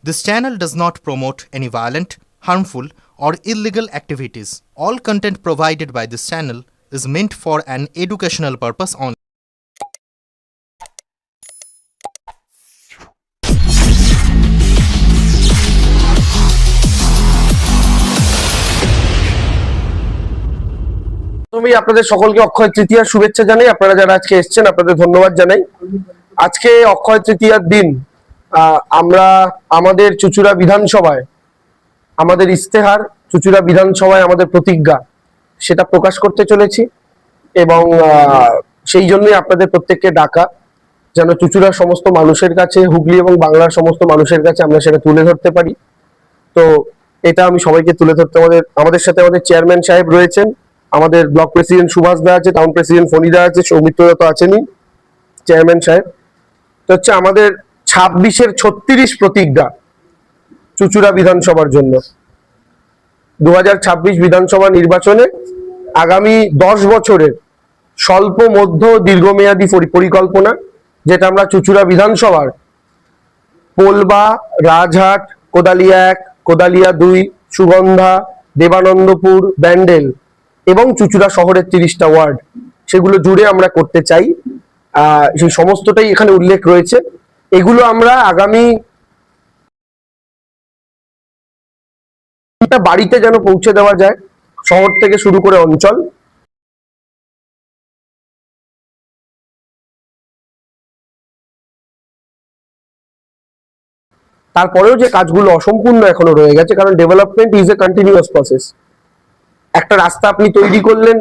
This channel does not promote any violent, harmful, or illegal activities. All content provided by this channel is meant for an educational purpose only. প্রথমেই আপনাদের সকলকে অক্ষয় তৃতীয়ার শুভেচ্ছা জানাই। আপনারা যারা আজকে এসেছেন আপনাদের ধন্যবাদ জানাই। আজকে অক্ষয় তৃতীয়ার দিন আমরা আমাদের চুঁচুড়া বিধানসভায় আমাদের ইস্তেহার, চুঁচুড়া বিধানসভায় আমাদের প্রতিজ্ঞা, সেটা প্রকাশ করতে চলেছি এবং সেই জন্যই আপনাদের প্রত্যেককে ডাকা, যেন চুঁচুড়ার সমস্ত মানুষের কাছে, হুগলি এবং বাংলার সমস্ত মানুষের কাছে আমরা সেটা তুলে ধরতে পারি। তো এটা আমি সবাইকে তুলে ধরতে, আমাদের সাথে আমাদের চেয়ারম্যান সাহেব রয়েছেন, আমাদের ব্লক প্রেসিডেন্ট সুভাষ দা আছে, টাউন প্রেসিডেন্ট ফণিদা আছে, সৌমিত্র দা তো আছেনই, চেয়ারম্যান সাহেব। তো হচ্ছে আমাদের 26-এর 36 প্রতিজ্ঞা চুঁচুড়া বিধানসভার জন্য। 2026 বিধানসভা নির্বাচনে আগামী 10 বছরের স্বল্প মধ্য দীর্ঘমেয়াদী পরিকল্পনা, যেটা আমরা চুঁচুড়া বিধানসভার পোলবা, রাজহাট, কোদালিয়া 1, কোদালিয়া 2, সুগন্ধা, দেবানন্দপুর, ব্যান্ডেল এবং চুঁচুড়া শহরের 30টা ওয়ার্ড, সেগুলো জুড়ে আমরা করতে চাই। সেই সমস্তটাই এখানে উল্লেখ রয়েছে। এগুলো আমরা আগামী বাড়িতে যেন পৌঁছে দেওয়া যায়, শহর থেকে শুরু করে অঞ্চল। তারপরেও যে কাজগুলো অসম্পূর্ণ এখনো রয়ে গেছে, কারণ development is a continuous process. একটা রাস্তা আপনি তৈরি করলেন,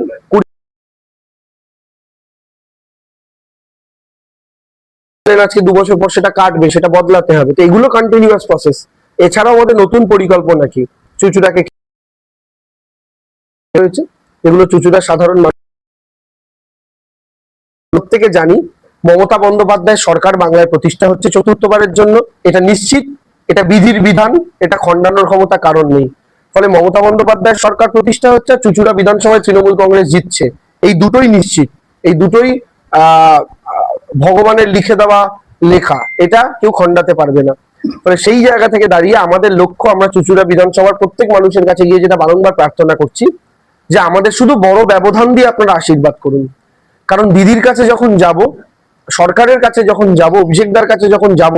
আজকে 2 বছর পর সেটা কাটবে, সেটা বদলাতে হবে। তো এগুলো কন্টিনিউয়াস প্রসেস। এছাড়াও আমাদের নতুন পরিকল্পনা কি চুঁচুড়াকে হয়েছে, এগুলো চুঁচুড়ার সাধারণ মানুষ প্রত্যেকে জানি। মমতা বন্দ্যোপাধ্যায়ের সরকার বাংলায় প্রতিষ্ঠা হচ্ছে 4র্থবারের জন্য, এটা নিশ্চিত, এটা বিধির বিধান, এটা খণ্ডানোর ক্ষমতা কারণ নেই। ফলে মমতা বন্দ্যোপাধ্যায়ের সরকার প্রতিষ্ঠা হচ্ছে, চুঁচুড়া বিধানসভায় তৃণমূল কংগ্রেস জিতছে, এই দুটোই নিশ্চিত, এই দুটোই ভগবানের লিখে দেওয়া লেখা, এটা কেউ খণ্ডাতে পারবে না। ফলে সেই জায়গা থেকে দাঁড়িয়ে আমাদের লক্ষ্য, আমরা চুঁচুড়া বিধানসভার প্রত্যেক মানুষের কাছে গিয়ে যেটা বারংবার প্রার্থনা করছি, যে আমাদের শুধু বড় ব্যবধান দিয়ে আপনারা আশীর্বাদ করুন। কারণ দিদির কাছে যখন যাব, সরকারের কাছে যখন যাব, অভিষেকদার কাছে যখন যাব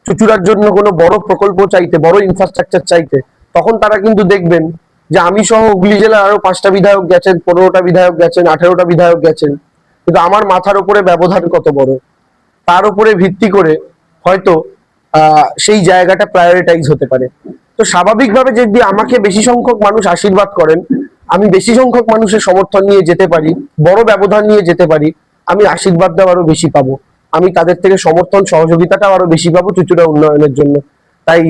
চুঁচুড়ার জন্য কোনো বড় প্রকল্প চাইতে, বড় ইনফ্রাস্ট্রাকচার চাইতে, তখন তারা কিন্তু দেখবেন যে আমি সহ হুগলি জেলার আরো 5টা বিধায়ক গেছেন, 15টা বিধায়ক গেছেন, 18টা বিধায়ক গেছেন, কিন্তু আমার মাথার উপরে ব্যবধান কত বড়, তার উপরে ভিত্তি করে হয়তো সেই জায়গাটা প্রায়োরিটাইজ হতে পারে। তো স্বাভাবিকভাবে যদি আমাকে বেশি সংখ্যক মানুষ আশীর্বাদ করেন, আমি বেশি সংখ্যক মানুষের সমর্থন নিয়ে যেতে পারি, বড় ব্যবধান নিয়ে যেতে পারি, আমি আশীর্বাদটাও আরো বেশি পাবো, আমি তাদের থেকে সমর্থন সহযোগিতাটাও আরো বেশি পাবো চুঁচুড়া উন্নয়নের জন্য। তাই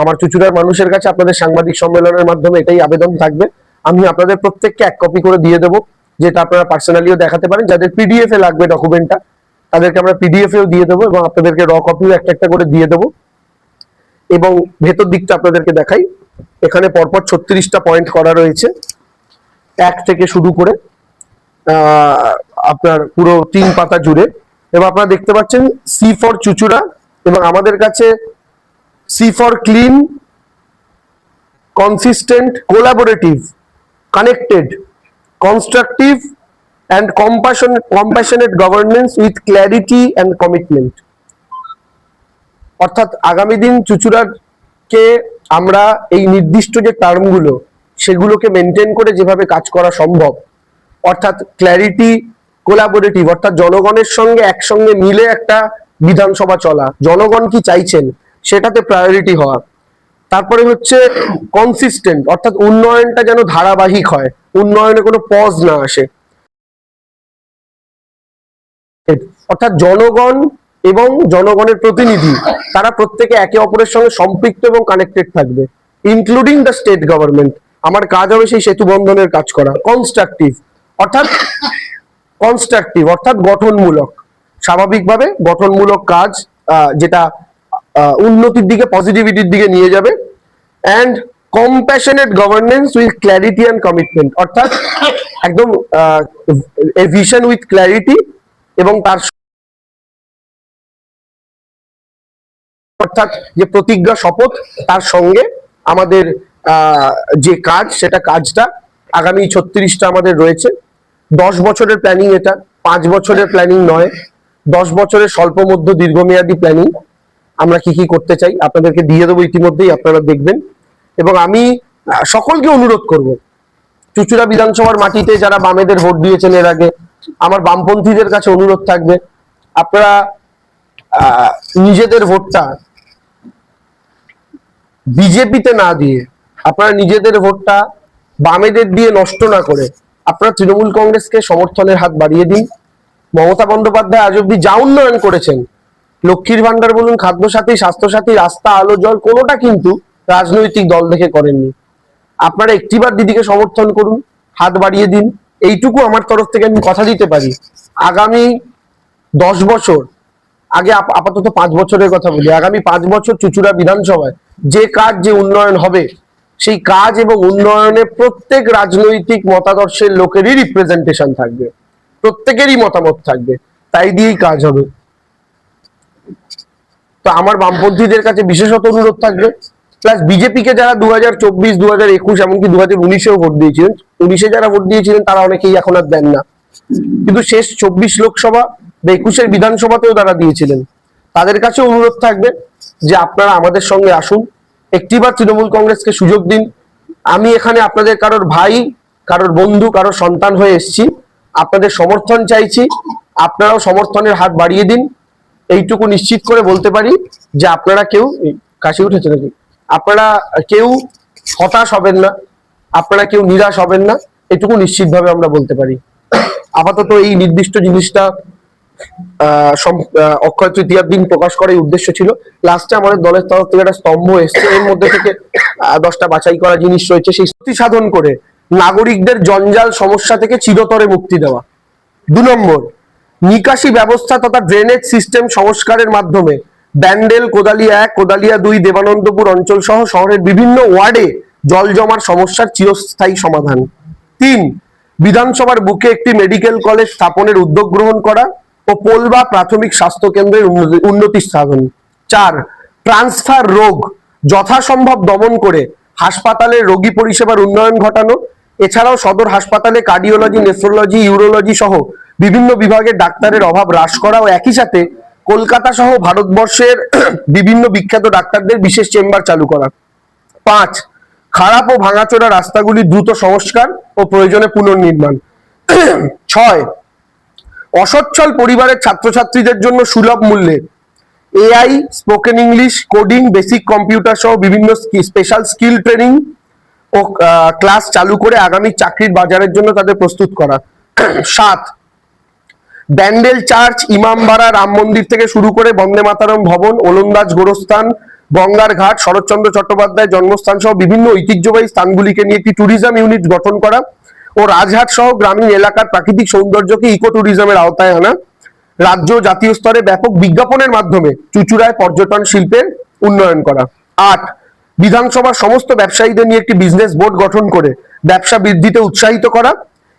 আমার চুঁচুড়ার মানুষের কাছে আপনাদের সাংবাদিক সম্মেলনের মাধ্যমে এটাই আবেদন থাকবে। আমি আপনাদের প্রত্যেককে 1 কপি করে দিয়ে দেবো, যেটা আপনারা পার্সোনালিও দেখাতে পারেন। যাদের পিডিএফ এ লাগবে ডকুমেন্টটা, তাদেরকে আমরা পিডিএফ এও দিয়ে দেবো এবং আপনাদেরকে র কপিও একটা করে দিয়ে দেবো। এবং ভেতর দিকটা আপনাদেরকে দেখাই, এখানে পরপর 36টা পয়েন্ট করা রয়েছে, 1 থেকে শুরু করে আপনার পুরো 3 পাতা জুড়ে। এবং আপনারা দেখতে পাচ্ছেন সি ফর চুঁচুড়া, এবং আমাদের কাছে C for clean, consistent, collaborative, connected, constructive and compassionate governance with clarity and commitment। অর্থাৎ আগামী দিন চুঁচুড়াকে আমরা এই নির্দিষ্ট যে টার্মগুলো, সেগুলোকে মেনটেন করে যেভাবে কাজ করা সম্ভব, অর্থাৎ ক্ল্যারিটি, কোলাবোরেটিভ, অর্থাৎ জনগণের সঙ্গে একসঙ্গে মিলে একটা বিধানসভা চলা, জনগণ কি চাইছেন সেটাতে প্রায়োরিটি হওয়া। তারপরে হচ্ছে কনসিস্টেন্ট, অর্থাৎ উন্নয়নটা যেন ধারাবাহিক হয়, উন্নয়নে কোনো পজ না আসে। অর্থাৎ জনগণ এবং জনগণের প্রতিনিধি তারা প্রত্যেকে একে অপরের সঙ্গে সম্পৃক্ত এবং কানেক্টেড থাকবে, ইনক্লুডিং দ্য স্টেট গভর্নমেন্ট। আমার কাজ হবে সেই সেতু বন্ধনের কাজ করা। কনস্ট্রাকটিভ অর্থাৎ গঠনমূলক, স্বাভাবিকভাবে গঠনমূলক কাজ, যেটা উন্নতির দিকে, পজিটিভিটির দিকে নিয়ে যাবে। And compassionate governance with clarity and commitment, অর্থাৎ একদম এ ভিশন উইথ ক্ল্যারিটি এবং তার অর্থাৎ যে প্রতিজ্ঞা শপথ, তার সঙ্গে আমাদের যে কাজ, সেটা কাজটা আগামী 36টা আমাদের রয়েছে। 10 বছরের প্ল্যানিং এটা, 5 বছরের প্ল্যানিং নয়, 10 বছরের স্বল্প মধ্য দীর্ঘমেয়াদী প্ল্যানিং। আমরা কি কি করতে চাই আপনাদেরকে দিয়ে দেবো, ইতিমধ্যেই আপনারা দেখবেন। এবং আমি সকলকে অনুরোধ করব, চুঁচুড়া বিধানসভার মাটিতে যারা বামেদের ভোট দিয়েছেন এর আগে, আমার বামপন্থীদের কাছে অনুরোধ থাকবে, আপনারা নিজেদের ভোটটা বিজেপিতে না দিয়ে, আপনারা নিজেদের ভোটটা বামেদের দিয়ে নষ্ট না করে আপনারা তৃণমূল কংগ্রেসকে সমর্থনের হাত বাড়িয়ে দিন। মমতা বন্দ্যোপাধ্যায় আজ অব্দি যা উন্নয়ন করেছেন, লক্ষ্মীর ভান্ডার বলুন, খাদ্যসাথী, স্বাস্থ্যসাথী, রাস্তা, আলো, জল, কোনোটা কিন্তু রাজনৈতিক দল দেখে করেননি। আপনারা একটিবার দিদিকে সমর্থন করুন, হাত বাড়িয়ে দিন। এইটুকু আমার তরফ থেকে আমি কথা দিতে পারি, আগামী 10 বছর, আগে আপাতত 5 বছরের কথা বলি, আগামী 5 বছর চুঁচুড়া বিধানসভায় যে কাজ, যে উন্নয়ন হবে, সেই কাজ এবং উন্নয়নে প্রত্যেক রাজনৈতিক মতাদর্শের লোকেরই রিপ্রেজেন্টেশন থাকবে, প্রত্যেকেরই মতামত থাকবে, তাই দিয়েই কাজ হবে। তো আমার বামপন্থীদের কাছে বিশেষত অনুরোধ থাকবে, প্লাস বিজেপিকে যারা 2024, 2021, এমনকি 2019-এও ভোট দিয়েছিলেন, 19-এ যারা ভোট দিয়েছিলেন তারা অনেকেই এখন আর দেন না, কিন্তু শেষ 24 লোকসভা বা 21-এর বিধানসভাতেও তারা দিয়েছিলেন, তাদের কাছে অনুরোধ থাকবে যে আপনারা আমাদের সঙ্গে আসুন, একটিবার তৃণমূল কংগ্রেসকে সুযোগ দিন। আমি এখানে আপনাদের কারোর ভাই, কারোর বন্ধু, কারোর সন্তান হয়ে এসেছি, আপনাদের সমর্থন চাইছি, আপনারাও সমর্থনের হাত বাড়িয়ে দিন। এইটুকু নিশ্চিত করে বলতে পারি যে আপনারা কেউ, কাশি উঠেছে নাকি, আপনারা কেউ হতাশ হবেন না, আপনারা কেউ নিরাশ হবেন না, এটুকু নিশ্চিতভাবে আমরা বলতে পারি। আপাতত এই নির্দিষ্ট জিনিসটা অক্ষয় তৃতীয়ার দিন প্রকাশ করার উদ্দেশ্য ছিল। লাস্টে আমাদের দলের তরফ থেকে একটা স্তম্ভ এসছে, এর মধ্যে থেকে 10টা বাছাই করা জিনিস রয়েছে, সেই শক্তি সাধন করে নাগরিকদের জঞ্জাল সমস্যা থেকে চিরতরে মুক্তি দেওয়া। 2 নম্বর, নিকাশি ব্যবস্থা তথা ড্রেনেজ সিস্টেম সংস্কারের মাধ্যমে ব্যান্ডেল, কোদালিয়া 1, কোদালিয়া 2, দেবানন্দপুর অঞ্চল সহ শহরের বিভিন্ন ওয়ার্ডে জল জমার সমস্যার চিরস্থায়ী সমাধান। 3, বিধানসভার বুকে একটি মেডিকেল কলেজ স্থাপনের উদ্যোগ গ্রহণ করা ও পোলবা প্রাথমিক স্বাস্থ্য কেন্দ্রের উন্নতি সাধন। 4, ট্রান্সফার রোগ যথাসম্ভব দমন করে হাসপাতালের রোগী পরিষেবার উন্নয়ন ঘটানো। এছাড়াও সদর হাসপাতালে কার্ডিওলজি, নেফ্রোলজি, ইউরোলজি সহ বিভিন্ন বিভাগের ডাক্তারের অভাব হ্রাস করা ও একই সাথে কলকাতা সহ ভারতবর্ষের বিভিন্ন বিখ্যাত ডাক্তারদের বিশেষ চেম্বার চালু করা। 5, খারাপ ও ভাঙাচোরা রাস্তাগুলি দ্রুত সংস্কার ও প্রয়োজনে পুনর্নির্মাণ। 6, অসচ্ছল পরিবারের ছাত্রছাত্রীদের জন্য সুলভ মূল্যে AI, spoken English, coding, basic computer সহ বিভিন্ন স্পেশাল স্কিল ট্রেনিং ও ক্লাস চালু করে আগামী চাকরির বাজারের জন্য তাদের প্রস্তুত করা। 7, ব্যান্ডেল চার্চ, ইমামবাড়া, রাম মন্দির থেকে শুরু করে বন্দে মাতারম ভবন, ওলন্দাজ গোরস্থান, গঙ্গার ঘাট, শরৎচন্দ্র চট্টোপাধ্যায় জন্মস্থান সহ বিভিন্ন ঐতিহ্যবাহী স্থানগুলিকে নিয়ে একটি ট্যুরিজম ইউনিট গঠন করা ও রাজহাট সহ গ্রামীণ এলাকার প্রাকৃতিক সৌন্দর্যকে ইকো ট্যুরিজমের আওতায় আনা। রাজ্য জাতীয় স্তরে ব্যাপক বিজ্ঞাপনের মাধ্যমে চুঁচুড়ায় পর্যটন শিল্পের উন্নয়ন করা। 8, বিধানসভার সমস্ত ব্যবসায়ীদের নিয়ে একটি বিজনেস বোর্ড গঠন করে ব্যবসা বৃদ্ধিতে উৎসাহিত করা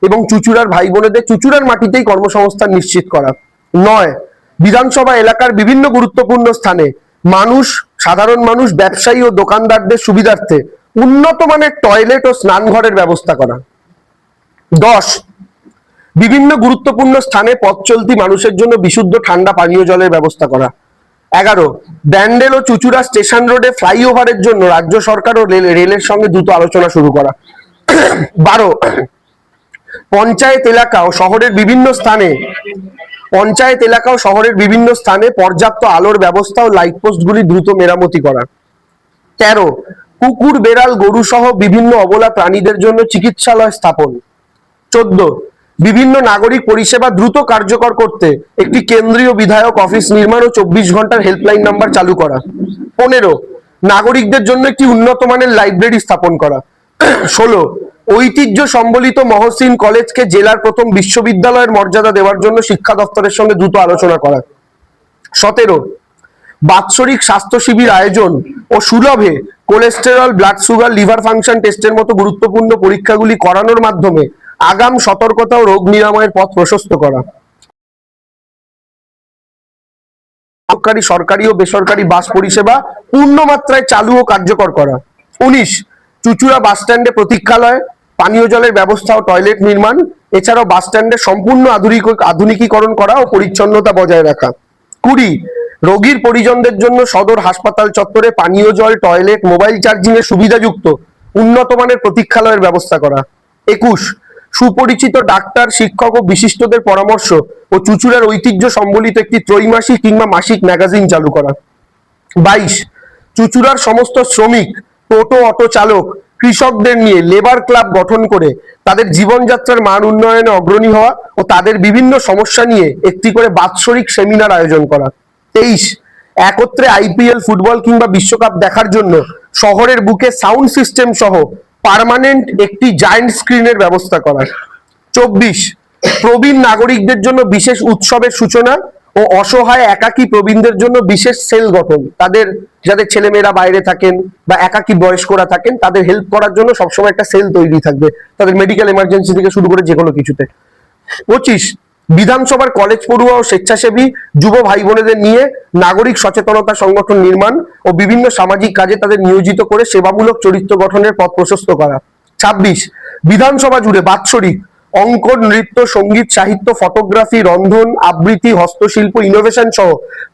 এবং চুঁচুড়ার ভাই বোনেদের চুঁচুড়ার মাটিতেই কর্মসংস্থান নিশ্চিত করা। 9, বিধানসভা এলাকার বিভিন্ন গুরুত্বপূর্ণ স্থানে সাধারণ মানুষ, ব্যবসায়ী ও দোকানদারদের সুবিধার্থে উন্নত মানের টয়লেট ও স্নানঘরের ব্যবস্থা করা। 10, বিভিন্ন গুরুত্বপূর্ণ স্থানে পথ চলতি মানুষের জন্য বিশুদ্ধ ঠান্ডা পানীয় জলের ব্যবস্থা করা। 11, ব্যান্ডেল ও চুঁচুড়া স্টেশন রোডে ফ্লাইওভারের জন্য রাজ্য সরকার ও রেলের সঙ্গে দ্রুত আলোচনা শুরু করা। 12, পঞ্চায়েত এলাকা ও শহরের বিভিন্ন স্থানে পর্যাপ্ত আলোর ব্যবস্থা ও লাইট পোস্টগুলি দ্রুত মেরামতি করা। 13, কুকুর, বেড়াল, গরু সহ বিভিন্ন অবলা প্রাণীদের জন্য চিকিৎসালয় স্থাপন। 14, বিভিন্ন নাগরিক পরিষেবা দ্রুত কার্যকর করতে একটি কেন্দ্রীয় বিধায়ক অফিস নির্মাণ ও 24 ঘন্টার হেল্পলাইন নাম্বার চালু করা। 15, নাগরিকদের জন্য একটি উন্নত মানের লাইব্রেরি স্থাপন করা। 16, ঐতিহ্য সম্বলিত মহসিন কলেজকে জেলার প্রথম বিশ্ববিদ্যালয়ের মর্যাদা দেওয়ার জন্য শিক্ষা দপ্তরের সঙ্গে দ্রুত আলোচনা করা। 17, বাৎসরিক স্বাস্থ্য শিবির আয়োজন ও সুলভে cholesterol, blood sugar, liver function টেস্টের মতো গুরুত্বপূর্ণ পরীক্ষাগুলি করানোর মাধ্যমে আগাম সতর্কতা ও রোগ নিরাময়ের পথ প্রশস্ত করা। সরকারি ও বেসরকারি বাস পরিষেবা পূর্ণ মাত্রায় চালু ও কার্যকর করা। 19 চুঁচুড়া বাস স্ট্যান্ডে প্রতীক্ষালয়, পানীয় জলের ব্যবস্থা ও টয়লেট নির্মাণ, এছাড়াও বাস স্ট্যান্ডে সম্পূর্ণ আধুনিকীকরণ করা ও পরিচ্ছন্নতা বজায় রাখা। 20 রোগীর পরিজনদের জন্য সদর হাসপাতাল চত্বরে পানীয় জল, টয়লেট, মোবাইল চার্জিং এর সুবিধাযুক্ত উন্নত মানের প্রতীক্ষালয়ের ব্যবস্থা করা। 21 সুপরিচিত ডাক্তার, শিক্ষক ও বিশিষ্টদের পরামর্শ ও চুঁচুড়ার ঐতিহ্য সম্বলিত একটি ত্রৈমাসিক কিংবা মাসিক ম্যাগাজিন চালু করা। 22 চুঁচুড়ার সমস্ত শ্রমিক, টোটো, অটো চালক, কৃষকদের নিয়ে লেবার ক্লাব গঠন করে তাদের জীবনযাত্রার মান উন্নয়নে অগ্রণী হওয়া ও তাদের বিভিন্ন সমস্যা নিয়ে একটি করে বাৎসরিক সেমিনার আয়োজন করা। 23 একত্রে আইপিএল, ফুটবল কিংবা বিশ্বকাপ দেখার জন্য শহরের বুকে সাউন্ড সিস্টেম সহ পার্মানেন্ট একটি জায়ান্ট স্ক্রিনের ব্যবস্থা করা। 24 প্রবীণ নাগরিকদের জন্য বিশেষ উৎসবের সূচনা ও অসহায় একাকী প্রবীণদের জন্য বিশেষ সেল গঠন, তাদের যাদের ছেলেমেয়েরা বাইরে থাকেন বা একাকী বয়স্করা থাকেন তাদের হেল্প করার জন্য সবসময় একটা সেল তৈরি থাকবে, তাদের মেডিকেল এমার্জেন্সি থেকে শুরু করে যে কোনো কিছুতে। 25 বিধানসভার কলেজ পড়ুয়া ও স্বেচ্ছাসেবী যুব ভাই বোনেদের নিয়ে নাগরিক সচেতনতা সংগঠন নির্মাণ ও বিভিন্ন সামাজিক কাজে তাদের নিয়োজিত করে সেবামূলক চরিত্র গঠনের পথ প্রশস্ত করা। 26 বিধানসভা জুড়ে বাৎসরিক অঙ্কন, নৃত্য, সঙ্গীত, সাহিত্য, ফটোগ্রাফি, রন্ধন, আবৃত্তি, হস্তশিল্প, ইনোভেশন সহ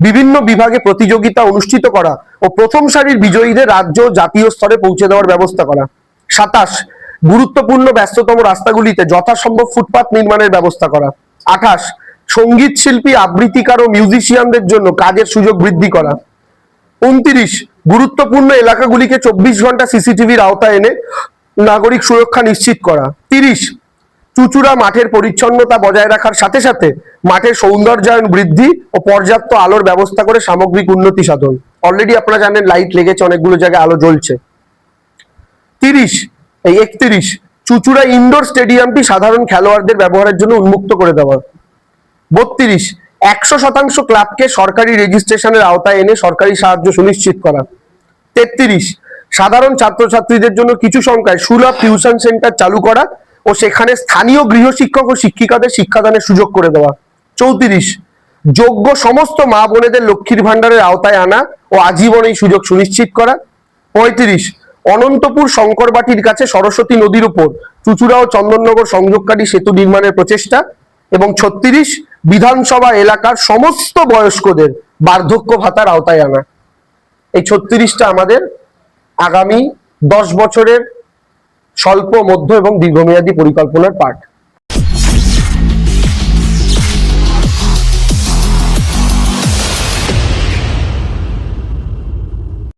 বিভিন্ন বিভাগে প্রতিযোগিতা অনুষ্ঠিত করা ও প্রথম সারির বিজয়ীদের রাজ্য ও জাতীয় স্তরে পৌঁছে দেওয়ার ব্যবস্থা করা। 27 গুরুত্বপূর্ণ ব্যস্ততম রাস্তাগুলিতে যথাসম্ভব ফুটপাত নির্মাণের ব্যবস্থা করা। 28 সঙ্গীত শিল্পী, আবৃত্তিকার ও মিউজিশিয়ানদের জন্য কাজের সুযোগ বৃদ্ধি করা। 29 গুরুত্বপূর্ণ এলাকাগুলিকে 24 ঘন্টা সিসিটিভির আওতায় এনে নাগরিক সুরক্ষা নিশ্চিত করা। 30 চুঁচুড়া মাঠের পরিচ্ছন্নতা বজায় রাখার সাথে সাথে মাঠের সৌন্দর্যায়ন বৃদ্ধি ও পর্যাপ্ত আলোর ব্যবস্থা করে সামগ্রিক উন্নতি সাধন। অলরেডি আপনারা জানেন লাইট লেগেছে, অনেকগুলো জায়গায় আলো জ্বলছে। 31 চুঁচুড়া ইনডোর স্টেডিয়ামটি সাধারণ খেলোয়াড়দের ব্যবহারের জন্য উন্মুক্ত করে দেওয়া। 32 100% ক্লাবকে সরকারি রেজিস্ট্রেশনের আওতায় এনে সরকারি সাহায্য সুনিশ্চিত করা। 33 সাধারণ ছাত্রছাত্রীদের জন্য কিছু সংখ্যায় সুলভ টিউশন সেন্টার চালু করা ও সেখানে স্থানীয় গৃহশিক্ষক ও শিক্ষিকাদের শিক্ষাদানের সুযোগ করে দেওয়া। 34 যোগ্য সমস্ত মা বোনেদের লক্ষ্মীর ভান্ডারের আওতায় আনা ও আজীবন এই সুযোগ সুনিশ্চিত করা। 35 অনন্তপুর শঙ্করবাটির কাছে সরস্বতী নদীর উপর চুঁচুড়া ও চন্দননগর সংযোগকারী সেতু নির্মাণের প্রচেষ্টা। এবং 36 বিধানসভা এলাকার সমস্ত বয়স্কদের বার্ধক্য ভাতার আওতায় আনা। এই 36টা আমাদের আগামী 10 বছরের স্বল্প, মধ্য এবং দীর্ঘমেয়াদী পরিকল্পনার পার্ট।